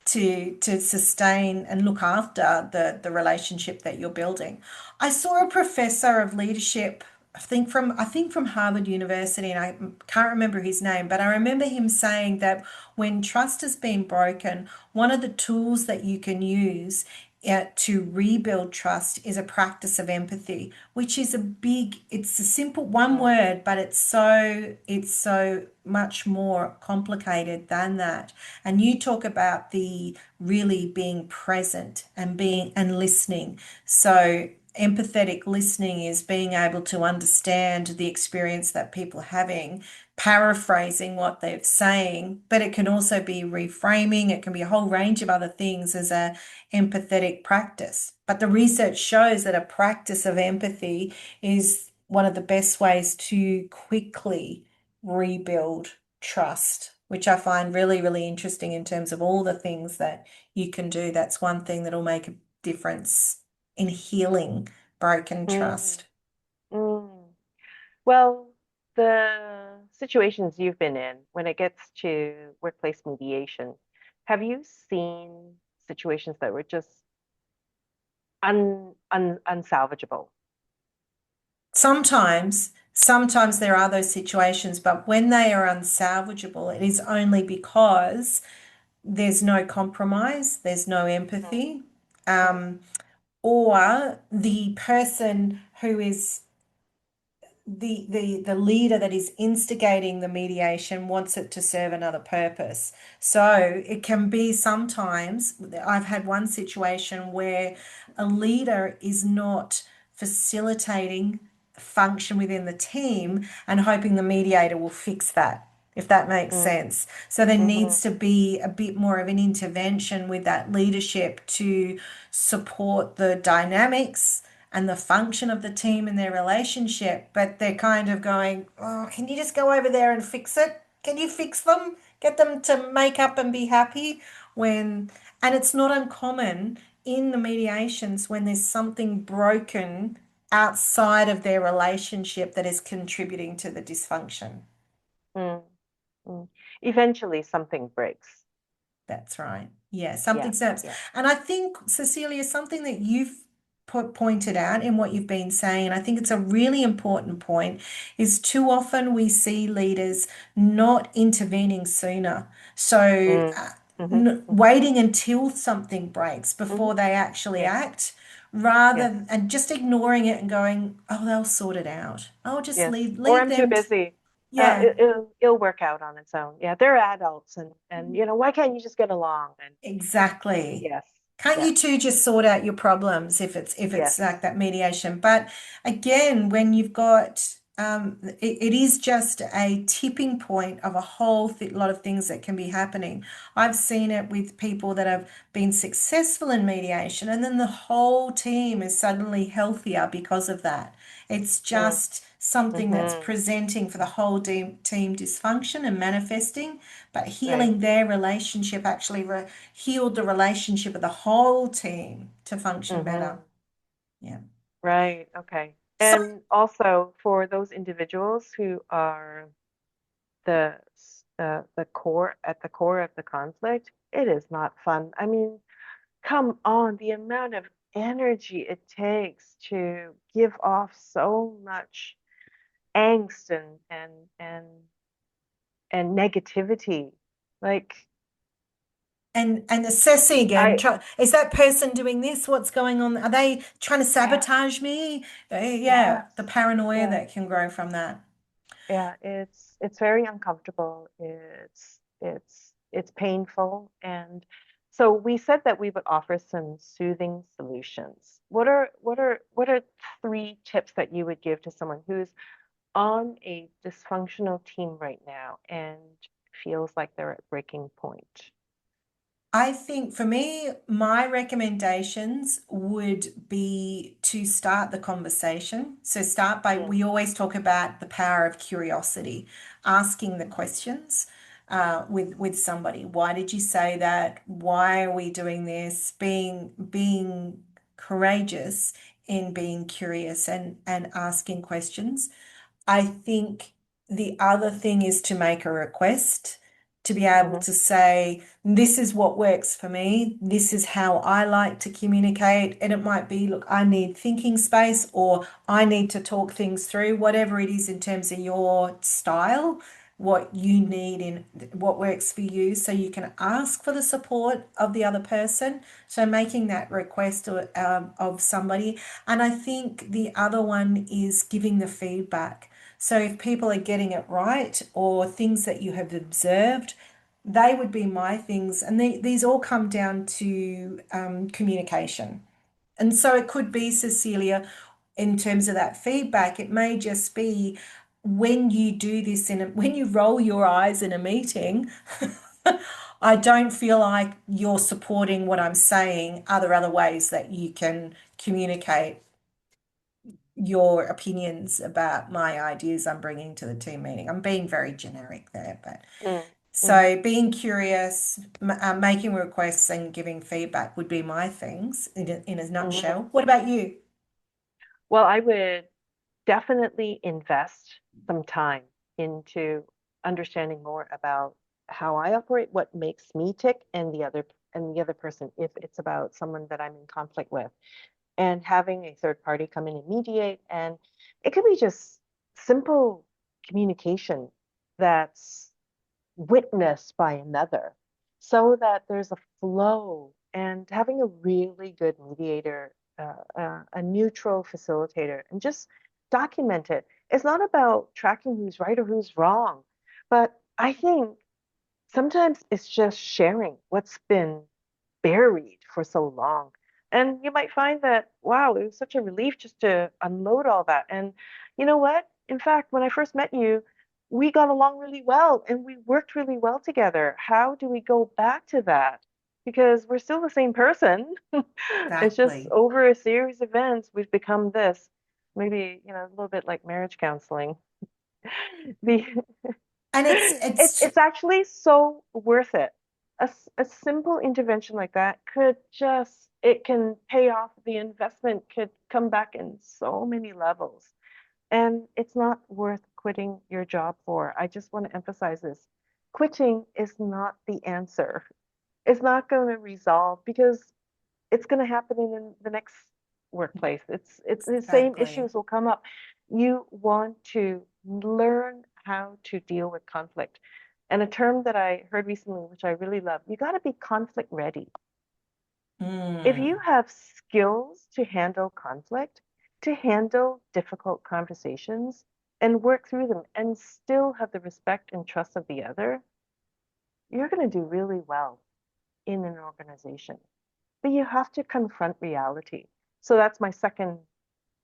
S1: to sustain and look after the relationship that you're building. I saw a professor of leadership, I think from Harvard University, and I can't remember his name, but I remember him saying that when trust has been broken, one of the tools that you can use to rebuild trust is a practice of empathy, which is it's a simple one
S2: Mm,
S1: word, but it's so much more complicated than that. And you talk about the really being present and being and listening. So empathetic listening is being able to understand the experience that people are having, paraphrasing what they're saying, but it can also be reframing. It can be a whole range of other things as a empathetic practice. But the research shows that a practice of empathy is one of the best ways to quickly rebuild trust, which I find really, really interesting in terms of all the things that you can do. That's one thing that'll make a difference in healing broken
S2: mm,
S1: trust.
S2: mm. Well, the situations you've been in, when it gets to workplace mediation, have you seen situations that were just unsalvageable?
S1: Sometimes there are those situations, but when they are unsalvageable, it is only because there's no compromise, there's no
S2: Mm,
S1: empathy,
S2: mm,
S1: um, or the person who is the leader that is instigating the mediation wants it to serve another purpose. So it can be sometimes, I've had one situation where a leader is not facilitating function within the team and hoping the mediator will fix that, if that makes
S2: mm,
S1: sense. So there needs
S2: mhm,
S1: to be a bit more of an intervention with that leadership to support the dynamics and the function of the team and their relationship, but they're kind of going, oh, can you just go over there and fix it? Can you fix them? Get them to make up and be happy when, and it's not uncommon in the mediations when there's something broken outside of their relationship that is contributing to the dysfunction.
S2: mm, mm. Eventually, something breaks.
S1: That's right. Yeah,
S2: Yeah,
S1: something snaps.
S2: yeah.
S1: And I think, Cecilia, something that you've pointed out in what you've been saying, and I think it's a really important point, is too often we see leaders not intervening sooner. So
S2: Mm, mhm, mhm,
S1: waiting until something breaks before
S2: mhm.
S1: they actually
S2: Yes,
S1: act,
S2: yes,
S1: rather and just ignoring it and going, oh, they'll sort it out. I'll just
S2: yes.
S1: leave
S2: Or
S1: leave
S2: I'm too
S1: them.
S2: busy.
S1: Yeah,
S2: It'll work out on its own. Yeah, they're adults, and why can't you just get along? And
S1: exactly.
S2: yes,
S1: Can't
S2: yes,
S1: you two just sort out your problems if it's
S2: yes.
S1: like that mediation? But again, when you've got it is just a tipping point of a whole th lot of things that can be happening. I've seen it with people that have been successful in mediation, and then the whole team is suddenly healthier because of that. It's
S2: Mm,
S1: just something that's
S2: hmm.
S1: presenting for the whole team dysfunction and manifesting, but
S2: Right.
S1: healing their relationship actually healed the relationship of the whole team to function better.
S2: Hmm.
S1: Yeah.
S2: Right. Okay.
S1: So
S2: And also for those individuals who are the core at the core of the conflict, it is not fun. I mean, come on, the amount of energy it takes to give off so much angst and negativity. Like
S1: and assessing again,
S2: I
S1: is that person doing this? What's going on? Are they trying to
S2: yes,
S1: sabotage me? Yeah,
S2: yes,
S1: the paranoia
S2: yes.
S1: that can grow from that.
S2: Yeah, it's very uncomfortable. It's painful. And so we said that we would offer some soothing solutions. What are three tips that you would give to someone who's on a dysfunctional team right now and feels like they're at breaking point?
S1: I think for me, my recommendations would be to start the conversation. So start by,
S2: Mm,
S1: we always talk about the power of curiosity, asking the
S2: mhm,
S1: questions with somebody. Why did you say that? Why are we doing this? Being courageous in being curious and asking questions. I think the other thing is to make a request, to be able
S2: Hmm.
S1: to say, this is what works for me. This is how I like to communicate. And it might be, look, I need thinking space, or I need to talk things through, whatever it is in terms of your style, what you need in what works for you. So you can ask for the support of the other person. So making that request of somebody. And I think the other one is giving the feedback. So if people are getting it right, or things that you have observed, they would be my things. And these all come down to communication. And so it could be, Cecilia, in terms of that feedback, it may just be when you do this when you roll your eyes in a meeting, I don't feel like you're supporting what I'm saying. Are there other ways that you can communicate your opinions about my ideas I'm bringing to the team meeting? I'm being very generic there, but
S2: Mm, mm,
S1: so being curious, making requests, and giving feedback would be my things in a
S2: hmm.
S1: nutshell. What about you?
S2: Well, I would definitely invest some time into understanding more about how I operate, what makes me tick, and the other person if it's about someone that I'm in conflict with, and having a third party come in and mediate. And it could be just simple communication that's witnessed by another so that there's a flow, and having a really good mediator, a neutral facilitator, and just document it. It's not about tracking who's right or who's wrong, but I think sometimes it's just sharing what's been buried for so long. And you might find that, wow, it was such a relief just to unload all that. And you know what? In fact, when I first met you, we got along really well and we worked really well together. How do we go back to that? Because we're still the same person. It's just
S1: Exactly.
S2: over a series of events, we've become this. Maybe, a little bit like marriage counseling. The
S1: And
S2: it's actually so worth it. A simple intervention like that it can pay off. The investment could come back in so many levels. And it's not worth quitting your job for. I just want to emphasize this. Quitting is not the answer. It's not going to resolve because it's going to happen in the next workplace. It's the same
S1: exactly.
S2: issues will come up. You want to learn how to deal with conflict. And a term that I heard recently, which I really love, you got to be conflict ready. If you
S1: Mm,
S2: have skills to handle conflict, to handle difficult conversations and work through them and still have the respect and trust of the other, you're going to do really well in an organization. But you have to confront reality. So that's my second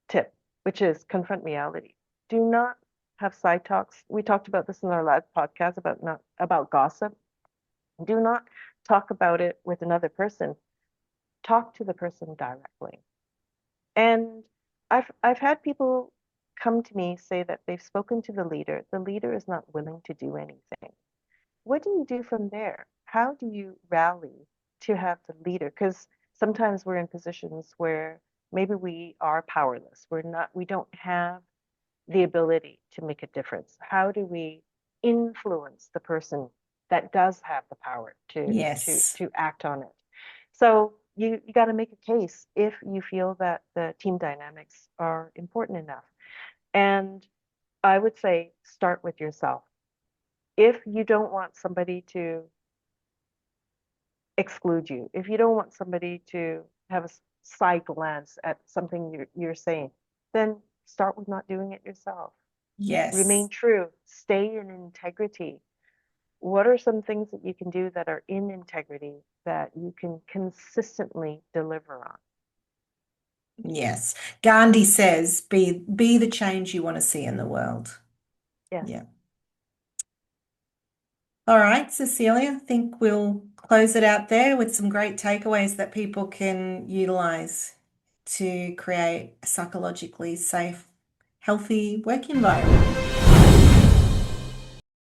S2: tip, which is confront reality. Do not have side talks. We talked about this in our last podcast about not about gossip. Do not talk about it with another person. Talk to the person directly. And I've had people come to me say that they've spoken to the leader. The leader is not willing to do anything. What do you do from there? How do you rally to have the leader? Because sometimes we're in positions where maybe we are powerless. We don't have the ability to make a difference. How do we influence the person that does have the power
S1: yes.
S2: to act on it? So you got to make a case if you feel that the team dynamics are important enough. And I would say start with yourself. If you don't want somebody to exclude you, if you don't want somebody to have a side glance at something you're saying, then start with not doing it yourself. Remain
S1: Yes.
S2: true, stay in integrity. What are some things that you can do that are in integrity that you can consistently deliver on?
S1: Yes. Gandhi says, be the change you want to see in the world.
S2: Yes.
S1: Yeah. All right, Cecilia, I think we'll close it out there with some great takeaways that people can utilize to create a psychologically safe, healthy work environment.